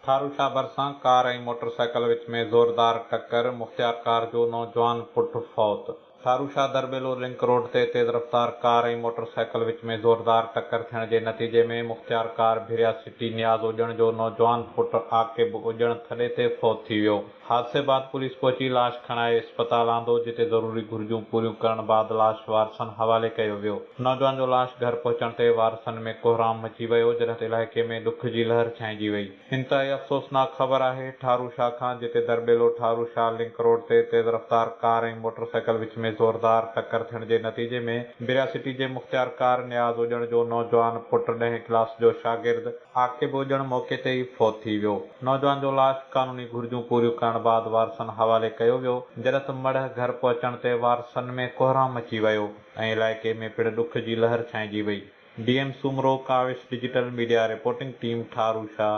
ठारोशा भरिसां कार ऐं मोटरसाइकिल विच में ज़ोरदार टक्कर, मुख्तियारकार जो नौजवान पुट फौत। ठारोशा दरॿेलो लिंक रोड ते तेज़ रफ़्तार कार ऐं मोटरसाइकिल विच में ज़ोरदार टक्कर थियण जे नतीजे में मुख्तियारकार भिरिया सिटी नियाज़ हुजण जो नौजवान पुट आकिब हुजण थॾे ते फौत थी वियो। हादसे बाद पुलिस पहुची लाश खणाए अस्पताल आंदो, जिते ज़रूरी घुर्जूं पूरियूं करण बाद लाश वारसनि हवाले कयो वियो। नौजवान जो लाश घर पहुचण ते वारसनि में कोहराम मची वियो, जॾहिं इलाइक़े में ॾुख जी लहर छाइंजी वई। इंतहाई अफ़सोसनाक ख़बर आहे ठारोशा खां, जिते दरॿेलो ठारोशा लिंक रोड ते तेज़ रफ़्तार कार ऐं मोटरसाइकिल विच में ज़ोरदार टक्कर थियण जे नतीजे में भिरिया सिटी जे मुख्तियारकार नियाज़ हुजण जो नौजवान पुट 10हीं क्लास जो शागिर्द आकिब हुजण मौक़े ते ई फौत थी वियो। नौजवान जो लाश क़ानूनी घुर्जूं पूरियूं करण बाद वारसनि हवाले कयो वियो, जॾहिं त मढ़ घर पहुचण ते वारसनि में कोहराम मची वियो ऐं इलाइक़े में पिणु ॾुख जी लहर छाइंजी वई। DM Soomro, Kawish digital media reporting team, ठारोशा।